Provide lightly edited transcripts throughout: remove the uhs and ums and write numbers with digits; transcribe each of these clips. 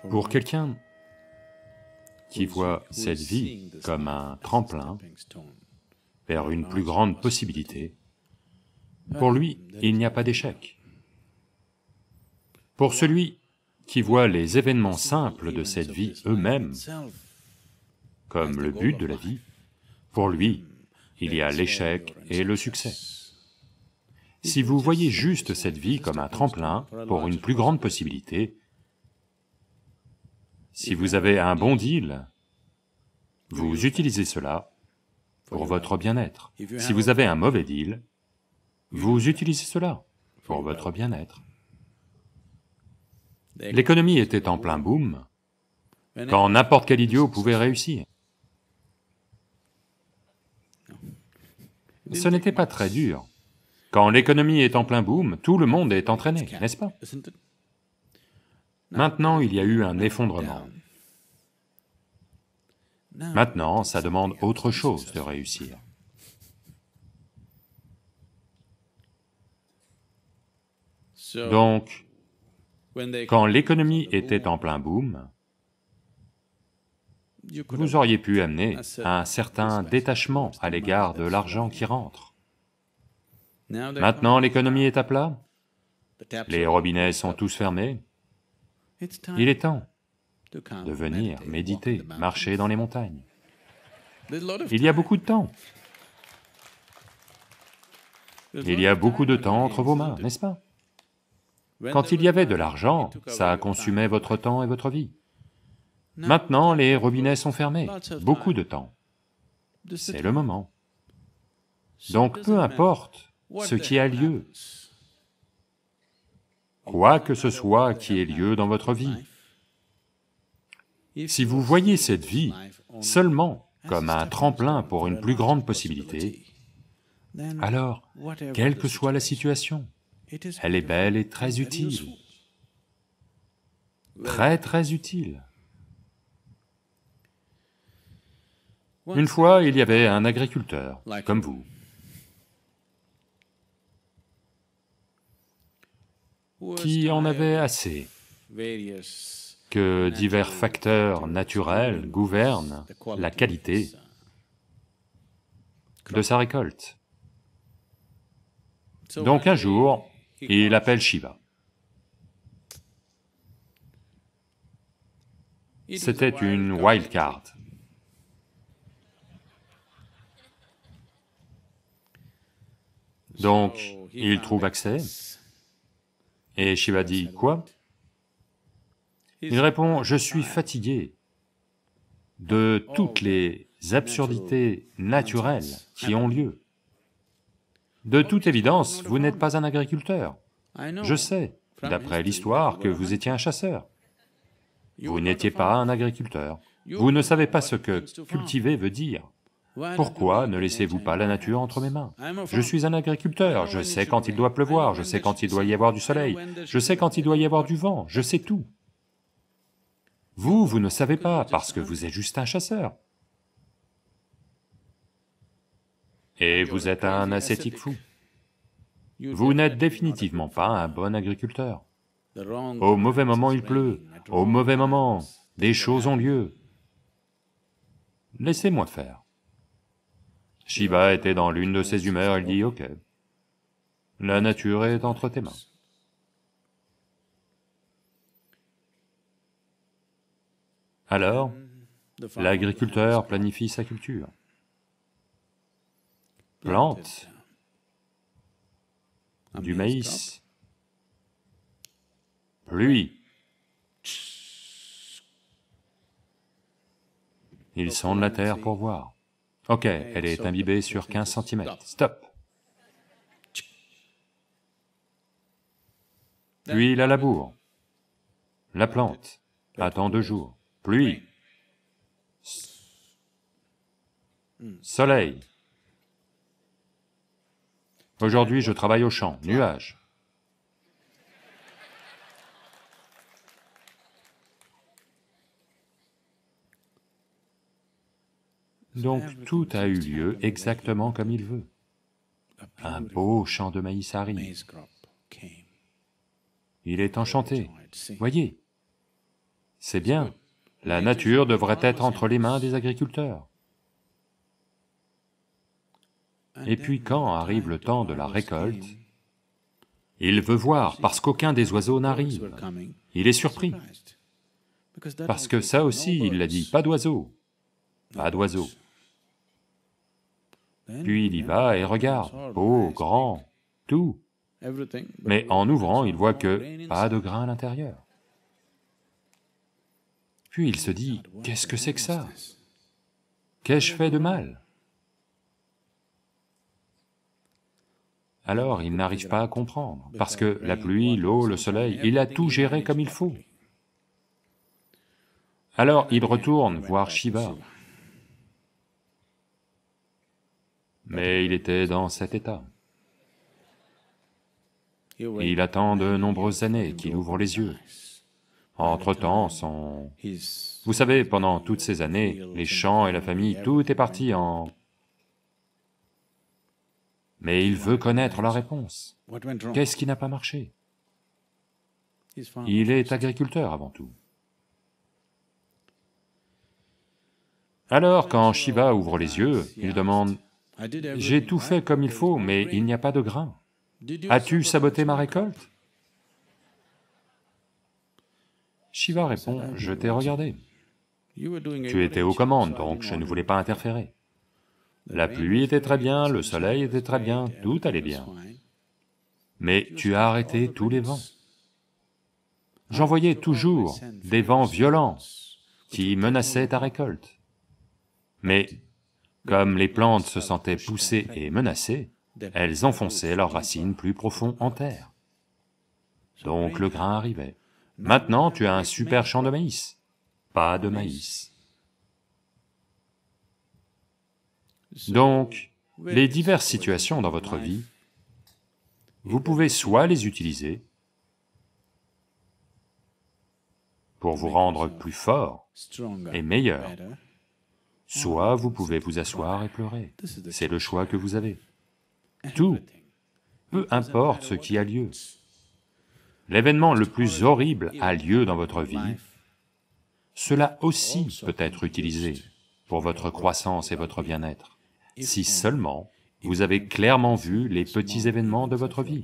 Pour quelqu'un qui voit cette vie comme un tremplin vers une plus grande possibilité, pour lui, il n'y a pas d'échec. Pour celui qui voit les événements simples de cette vie eux-mêmes comme le but de la vie, pour lui, il y a l'échec et le succès. Si vous voyez juste cette vie comme un tremplin pour une plus grande possibilité, si vous avez un bon deal, vous utilisez cela pour votre bien-être. Si vous avez un mauvais deal, vous utilisez cela pour votre bien-être. L'économie était en plein boom, quand n'importe quel idiot pouvait réussir. Ce n'était pas très dur. Quand l'économie est en plein boom, tout le monde est entraîné, n'est-ce pas? Maintenant, il y a eu un effondrement. Maintenant, ça demande autre chose de réussir. Donc, quand l'économie était en plein boom, vous auriez pu amener un certain détachement à l'égard de l'argent qui rentre. Maintenant, l'économie est à plat, les robinets sont tous fermés, il est temps de venir méditer, marcher dans les montagnes. Il y a beaucoup de temps. Il y a beaucoup de temps entre vos mains, n'est-ce pas? Quand il y avait de l'argent, ça consumait votre temps et votre vie. Maintenant, les robinets sont fermés, beaucoup de temps. C'est le moment. Donc peu importe ce qui a lieu, quoi que ce soit qui ait lieu dans votre vie, si vous voyez cette vie seulement comme un tremplin pour une plus grande possibilité, alors, quelle que soit la situation, elle est belle et très utile. Très très utile. Une fois, il y avait un agriculteur, comme vous, qui en avait assez que divers facteurs naturels gouvernent la qualité de sa récolte. Donc un jour, il appelle Shiva. C'était une wild card. Donc, il trouve accès, et Shiva dit, quoi? Il répond, je suis fatigué de toutes les absurdités naturelles qui ont lieu. De toute évidence, vous n'êtes pas un agriculteur. Je sais, d'après l'histoire, que vous étiez un chasseur. Vous n'étiez pas un agriculteur. Vous ne savez pas ce que cultiver veut dire. Pourquoi ne laissez-vous pas la nature entre mes mains? Je suis un agriculteur, je sais quand il doit pleuvoir, je sais quand il doit y avoir du soleil, je sais quand il doit y avoir du vent, je sais tout. Vous, vous ne savez pas, parce que vous êtes juste un chasseur. Et vous êtes un ascétique fou. Vous n'êtes définitivement pas un bon agriculteur. Au mauvais moment il pleut, au mauvais moment, des choses ont lieu. Laissez-moi faire. Shiva était dans l'une de ses humeurs, il dit, ok, la nature est entre tes mains. Alors, l'agriculteur planifie sa culture, plante du maïs, pluie. Il sonde la terre pour voir. Ok, elle est imbibée sur 15 cm, stop. Puis la laboure, la plante, attend 2 jours, pluie, soleil. Aujourd'hui je travaille au champ, nuages. Donc tout a eu lieu exactement comme il veut. Un beau champ de maïs arrive. Il est enchanté. Voyez, c'est bien, la nature devrait être entre les mains des agriculteurs. Et puis quand arrive le temps de la récolte, il veut voir parce qu'aucun des oiseaux n'arrive. Il est surpris, parce que ça aussi il l'a dit, pas d'oiseaux, pas d'oiseaux. Puis il y va et regarde, beau, grand, tout. Mais en ouvrant, il voit que pas de grain à l'intérieur. Puis il se dit, qu'est-ce que c'est que ça? Qu'ai-je fait de mal? Alors il n'arrive pas à comprendre, parce que la pluie, l'eau, le soleil, il a tout géré comme il faut. Alors il retourne voir Shiva. Mais il était dans cet état. Et il attend de nombreuses années qu'il ouvre les yeux. Entre-temps, vous savez, pendant toutes ces années, les champs et la famille, tout est parti en... Mais il veut connaître la réponse. Qu'est-ce qui n'a pas marché? Il est agriculteur avant tout. Alors, quand Shiva ouvre les yeux, il demande, « J'ai tout fait comme il faut, mais il n'y a pas de grain. As-tu saboté ma récolte ?» Shiva répond, « Je t'ai regardé. Tu étais aux commandes, donc je ne voulais pas interférer. La pluie était très bien, le soleil était très bien, tout allait bien. Mais tu as arrêté tous les vents. J'envoyais toujours des vents violents qui menaçaient ta récolte. Mais comme les plantes se sentaient poussées et menacées, elles enfonçaient leurs racines plus profond en terre. Donc le grain arrivait. Maintenant tu as un super champ de maïs. Pas de maïs. Donc, les diverses situations dans votre vie, vous pouvez soit les utiliser pour vous rendre plus fort et meilleur, soit vous pouvez vous asseoir et pleurer. C'est le choix que vous avez. Tout, peu importe ce qui a lieu. L'événement le plus horrible a lieu dans votre vie, cela aussi peut être utilisé pour votre croissance et votre bien-être, si seulement vous avez clairement vu les petits événements de votre vie.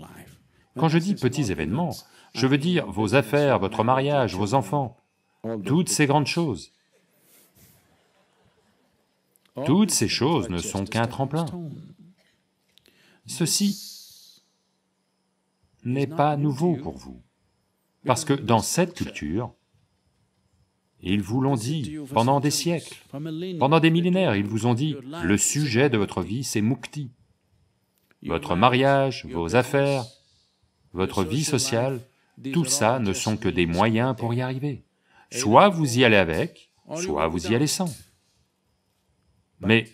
Quand je dis petits événements, je veux dire vos affaires, votre mariage, vos enfants, toutes ces grandes choses. Toutes ces choses ne sont qu'un tremplin. Ceci n'est pas nouveau pour vous, parce que dans cette culture, ils vous l'ont dit pendant des siècles, pendant des millénaires, ils vous ont dit, le sujet de votre vie c'est mukti. Votre mariage, vos affaires, votre vie sociale, tout ça ne sont que des moyens pour y arriver. Soit vous y allez avec, soit vous y allez sans. Mais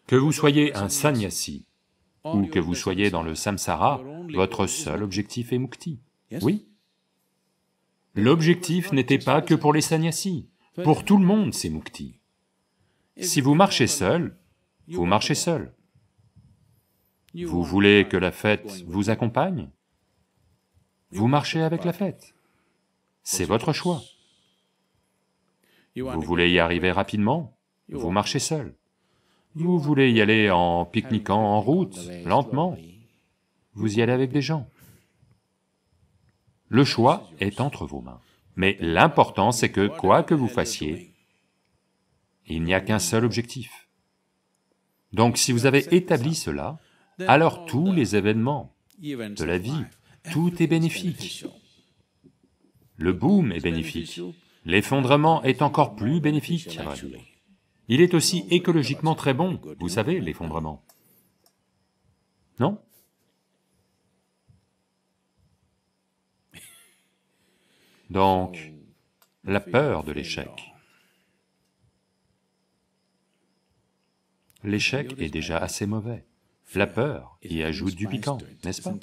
que vous soyez un sannyasi, ou que vous soyez dans le samsara, votre seul objectif est mukti, oui. L'objectif n'était pas que pour les sannyasis, pour tout le monde c'est mukti. Si vous marchez seul, vous marchez seul. Vous voulez que la fête vous accompagne? Vous marchez avec la fête. C'est votre choix. Vous voulez y arriver rapidement? Vous marchez seul. Vous voulez y aller en pique-niquant en route, lentement? Vous y allez avec des gens. Le choix est entre vos mains. Mais l'important c'est que, quoi que vous fassiez, il n'y a qu'un seul objectif. Donc si vous avez établi cela, alors tous les événements de la vie, tout est bénéfique. Le boom est bénéfique, l'effondrement est encore plus bénéfique, à vrai dire. Il est aussi écologiquement très bon, vous savez, l'effondrement. Non? Donc, la peur de l'échec. L'échec est déjà assez mauvais. La peur y ajoute du piquant, n'est-ce pas?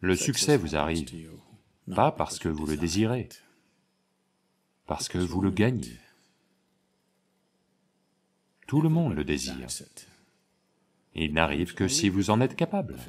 Le succès vous arrive, pas parce que vous le désirez, parce que vous le gagnez. Tout le monde le désire. Il n'arrive que si vous en êtes capable.